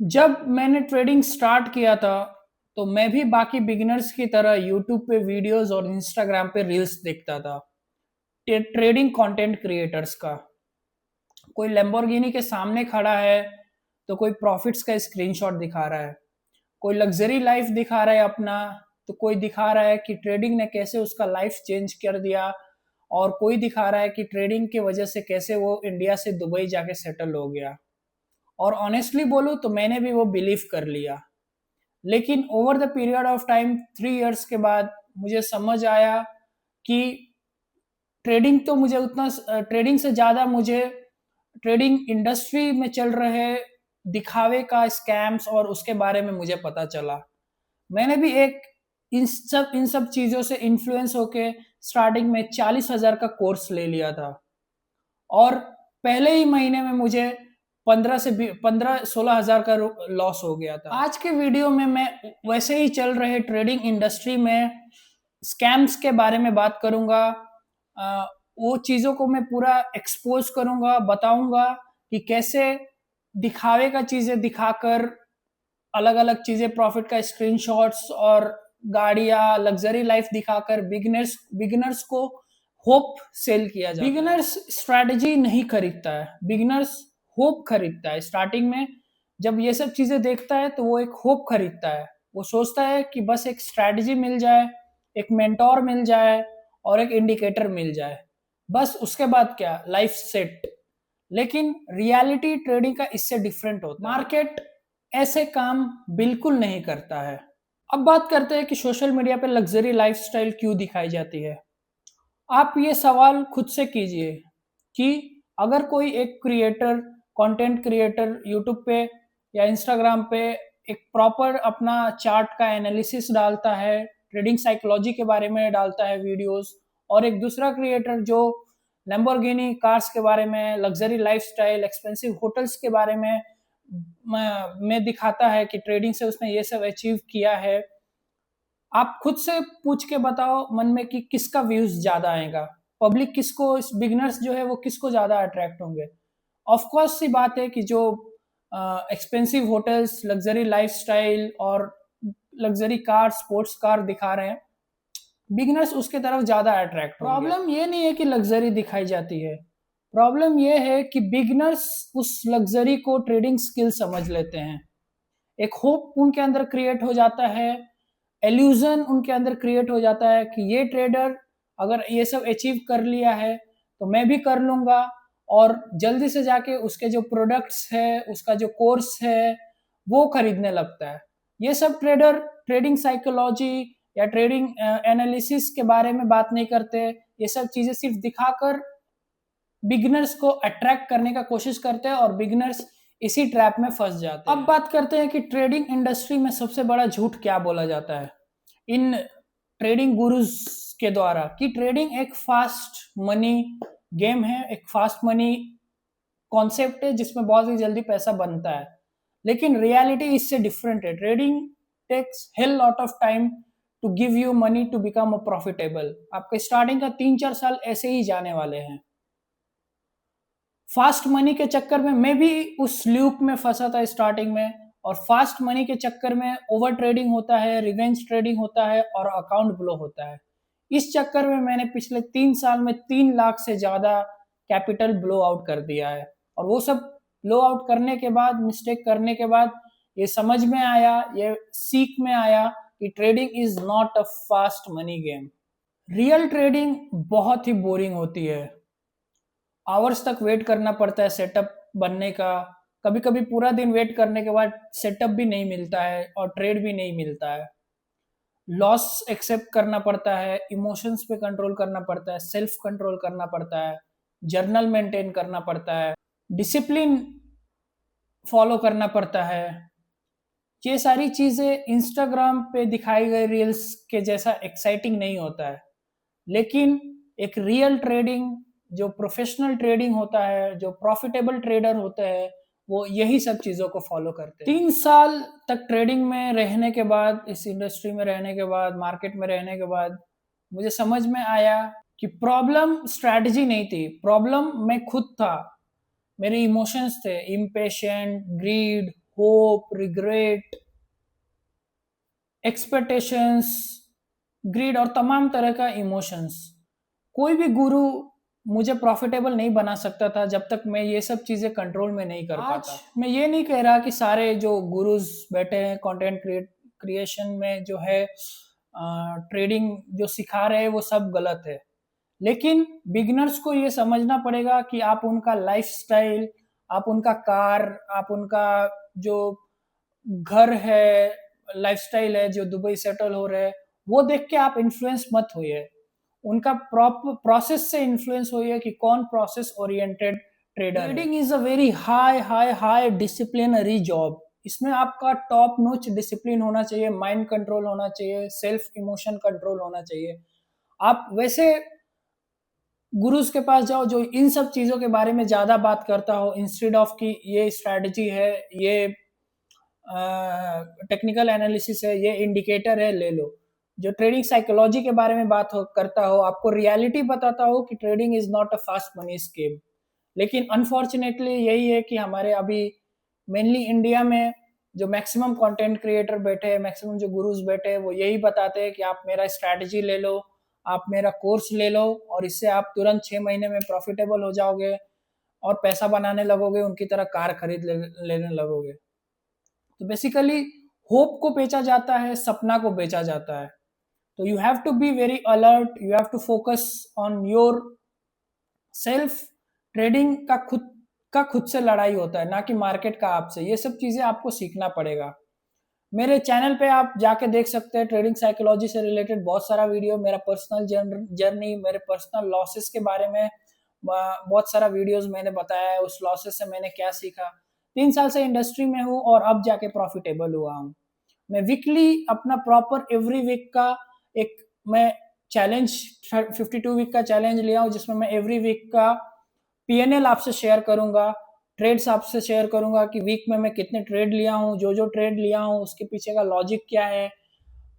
जब मैंने trading start किया था, तो मैं भी बाकी बिगिनर्स की तरह यूट्यूब पे वीडियोस और इंस्टाग्राम पे रील्स देखता था ट्रेडिंग कंटेंट क्रिएटर्स का। कोई लैम्बोर्गिनी के सामने खड़ा है तो कोई प्रॉफिट्स का स्क्रीनशॉट दिखा रहा है, कोई लग्जरी लाइफ दिखा रहा है अपना, तो कोई दिखा रहा है कि ट्रेडिंग ने कैसे उसका लाइफ चेंज कर दिया, और कोई दिखा रहा है कि ट्रेडिंग की वजह से कैसे वो इंडिया से दुबई जाके सेटल हो गया। और ऑनेस्टली बोलूँ तो मैंने भी वो बिलीव कर लिया। लेकिन over the period of time 3 years के बाद मुझे समझ आया कि ट्रेडिंग तो मुझे उतना ट्रेडिंग से ज़्यादा मुझे ट्रेडिंग इंडस्ट्री में चल रहे दिखावे का स्कैम्स और उसके बारे में मुझे पता चला। मैंने भी एक इन सब चीज़ों से इन्फ्लुएंस होके स्टार्टिंग में 40,000 का कोर्स ले लिया था, और पहले ही महीने में मुझे 15-16 हज़ार का लॉस हो गया था। आज के वीडियो में मैं वैसे ही चल रहे ट्रेडिंग इंडस्ट्री में स्कैम्स के बारे में बात करूंगा। वो चीज़ों को मैं पूरा एक्सपोज करूंगा, बताऊंगा कि कैसे दिखावे का चीज़ें दिखाकर अलग अलग चीज़ें, प्रॉफिट का स्क्रीनशॉट्स और गाड़ियाँ, लग्जरी लाइफ दिखाकर बिगिनर्स बिगिनर्स को होप सेल किया जाता है। बिगिनर्स स्ट्रैटेजी नहीं खरीदता है, बिगिनर्स होप खरीदता है। स्टार्टिंग में जब ये सब चीज़ें देखता है तो वो एक होप खरीदता है। वो सोचता है कि बस एक स्ट्रैटेजी मिल जाए, एक मेंटोर मिल जाए और एक इंडिकेटर मिल जाए, बस उसके बाद क्या, लाइफ सेट। लेकिन रियलिटी ट्रेडिंग का इससे डिफरेंट होता है। मार्केट ऐसे काम बिल्कुल नहीं करता है। अब बात करते हैं कि सोशल मीडिया पे लग्जरी लाइफस्टाइल क्यों दिखाई जाती है। आप ये सवाल खुद से कीजिए कि अगर कोई एक क्रिएटर, कंटेंट क्रिएटर यूट्यूब पे या इंस्टाग्राम पे एक प्रॉपर अपना चार्ट का एनालिसिस डालता है, ट्रेडिंग साइकोलॉजी के बारे में डालता है वीडियोस, और एक दूसरा क्रिएटर जो लैम्बोर्गिनी कार्स के बारे में, लग्जरी लाइफस्टाइल, एक्सपेंसिव होटल्स के बारे में दिखाता है कि ट्रेडिंग से उसने ये सब अचीव किया है, आप खुद से पूछ के बताओ मन में कि किसका व्यूज ज्यादा आएगा, पब्लिक किसको, बिगनर्स जो है वो किसको ज्यादा अट्रैक्ट होंगे। ऑफ कोर्स सी बात है कि जो एक्सपेंसिव होटल्स, लग्जरी लाइफस्टाइल और लग्जरी कार, स्पोर्ट्स कार दिखा रहे हैं, बिगनर्स उसके तरफ ज्यादा अट्रैक्ट होंगे। प्रॉब्लम ये नहीं है कि लग्जरी दिखाई जाती है, प्रॉब्लम ये है कि बिगनर्स उस लग्जरी को ट्रेडिंग स्किल समझ लेते हैं। एक होप उनके अंदर क्रिएट हो जाता है, एल्यूजन उनके अंदर क्रिएट हो जाता है कि ये ट्रेडर अगर ये सब अचीव कर लिया है तो मैं भी कर लूंगा, और जल्दी से जाके उसके जो प्रोडक्ट्स है, उसका जो कोर्स है, वो खरीदने लगता है। ये सब ट्रेडर ट्रेडिंग साइकोलॉजी या ट्रेडिंग एनालिसिस के बारे में बात नहीं करते। ये सब चीजें सिर्फ दिखाकर बिगिनर्स को अट्रैक्ट करने का कोशिश करते हैं, और बिगिनर्स इसी ट्रैप में फंस जाते हैं। अब बात करते हैं कि ट्रेडिंग इंडस्ट्री में सबसे बड़ा झूठ क्या बोला जाता है इन ट्रेडिंग गुरुज के द्वारा, कि ट्रेडिंग एक फास्ट मनी गेम है, एक फास्ट मनी कॉन्सेप्ट है जिसमें बहुत ही जल्दी पैसा बनता है। लेकिन रियलिटी इससे डिफरेंट है। Trading takes hell lot of time to give you money to become a profitable. आपके स्टार्टिंग का 3-4 साल ऐसे ही जाने वाले हैं। फास्ट मनी के चक्कर में मैं भी उस लूप में फंसा था स्टार्टिंग में, और फास्ट मनी के चक्कर में ओवर ट्रेडिंग होता है, रिवेंज ट्रेडिंग होता है और अकाउंट ब्लो होता है। इस चक्कर में मैंने पिछले 3 साल में 3 लाख से ज्यादा कैपिटल ब्लो आउट कर दिया है। और वो सब ब्लो आउट करने के बाद, मिस्टेक करने के बाद, ये समझ में आया, ये सीख में आया कि trading is not a fast money game. Real trading बहुत ही बोरिंग होती है। आवर्स तक वेट करना पड़ता है सेटअप बनने का। कभी कभी पूरा दिन वेट करने के बाद सेटअप भी नहीं मिलता है और ट्रेड भी नहीं मिलता है। लॉस एक्सेप्ट करना पड़ता है, इमोशंस पे कंट्रोल करना पड़ता है, सेल्फ कंट्रोल करना पड़ता है, जर्नल मेंटेन करना पड़ता है, डिसिप्लिन फॉलो करना पड़ता है। ये सारी चीज़ें इंस्टाग्राम पे दिखाई गई रील्स के जैसा एक्साइटिंग नहीं होता है। लेकिन एक रियल ट्रेडिंग, जो प्रोफेशनल ट्रेडिंग होता है, जो प्रॉफिटेबल ट्रेडर होते हैं, वो यही सब चीज़ों को फॉलो करते हैं। 3 साल तक ट्रेडिंग में रहने के बाद, इस इंडस्ट्री में रहने के बाद, मार्केट में रहने के बाद, मुझे समझ में आया कि प्रॉब्लम स्ट्रैटेजी नहीं थी, प्रॉब्लम मैं खुद था। मेरे इमोशंस थे, impatient, greed, hope, regret, expectations, greed और तमाम तरह का इमोशंस। कोई भी गुरु मुझे प्रॉफिटेबल नहीं बना सकता था जब तक मैं ये सब चीज़ें कंट्रोल में नहीं कर पाता। आज मैं ये नहीं कह रहा कि सारे जो गुरुज बैठे हैं कंटेंट क्रिएशन में जो है ट्रेडिंग जो सिखा रहे हैं वो सब गलत है। लेकिन बिगिनर्स को ये समझना पड़ेगा कि आप उनका लाइफस्टाइल, आप उनका कार, आप उनका जो घर है, लाइफस्टाइल है, जो दुबई सेटल हो रहे हैं, वो देख के आप इन्फ्लुएंस मत होइए। उनका प्रोसेस से इन्फ्लुएंस होइए कि कौन प्रोसेस ओरिएंटेड ट्रेडर है। Trading is a very high high high disciplinary job. इसमें आपका टॉप नॉच डिसिप्लिन होना चाहिए, माइंड कंट्रोल होना चाहिए, सेल्फ इमोशन कंट्रोल होना चाहिए। आप वैसे गुरुज के पास जाओ जो इन सब चीज़ों के बारे में ज़्यादा बात करता हो, इंस्टेड ऑफ कि ये स्ट्रैटेजी है, ये टेक्निकल एनालिसिस है, ये इंडिकेटर है, ले लो। जो ट्रेडिंग साइकोलॉजी के बारे में करता हो, आपको रियलिटी बताता हो कि trading is not a fast money scheme. लेकिन अनफॉर्चुनेटली यही है कि हमारे अभी मेनली इंडिया में जो मैक्सिमम कंटेंट क्रिएटर बैठे हैं, मैक्सिमम जो गुरुज बैठे हैं, वो यही बताते हैं कि आप मेरा स्ट्रैटेजी ले लो, आप मेरा कोर्स ले लो और इससे आप तुरंत 6 महीने में प्रॉफिटेबल हो जाओगे और पैसा बनाने लगोगे, उनकी तरह कार खरीद लेने लगोगे। तो बेसिकली होप को बेचा जाता है, सपना को बेचा जाता है। तो you have to be very alert, you have to focus on your self. Trading का खुद से लड़ाई होता है, ना कि मार्केट का आपसे। ये सब चीज़ें आपको सीखना पड़ेगा। मेरे चैनल पे आप जाके देख सकते हैं, ट्रेडिंग साइकोलॉजी से रिलेटेड बहुत सारा वीडियो, मेरा पर्सनल जर्नी, मेरे पर्सनल लॉसेस के बारे में बहुत सारा वीडियोस मैंने बताया है। उस लॉसेस से मैंने क्या सीखा। 3 साल से इंडस्ट्री में हूँ और अब जाके प्रॉफिटेबल हुआ हूँ। मैं वीकली अपना प्रॉपर एवरी वीक का एक मैं चैलेंज 52 वीक का चैलेंज लिया हूँ, जिसमें मैं एवरी वीक का पीएनएल आपसे शेयर करूंगा, ट्रेड्स आपसे शेयर करूंगा कि वीक में मैं कितने ट्रेड लिया हूँ, जो जो ट्रेड लिया हूँ उसके पीछे का लॉजिक क्या है,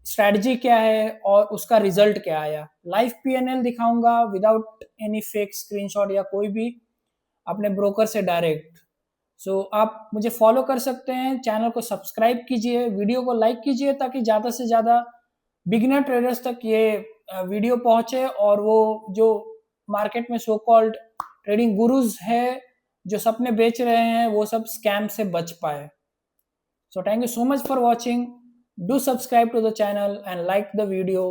स्ट्रैटेजी क्या है और उसका रिजल्ट क्या आया। लाइव पीएनएल दिखाऊंगा विदाउट एनी फेक स्क्रीनशॉट या कोई भी, अपने ब्रोकर से डायरेक्ट। सो आप मुझे फॉलो कर सकते हैं, चैनल को सब्सक्राइब कीजिए, वीडियो को लाइक कीजिए ताकि ज़्यादा से ज़्यादा बिगिनर ट्रेडर्स तक ये वीडियो पहुंचे और वो जो मार्केट में सो कॉल्ड ट्रेडिंग गुरुज है जो सपने बेच रहे हैं, वो सब स्कैम से बच पाए। So thank you so much for watching. Do subscribe to the channel and like the video.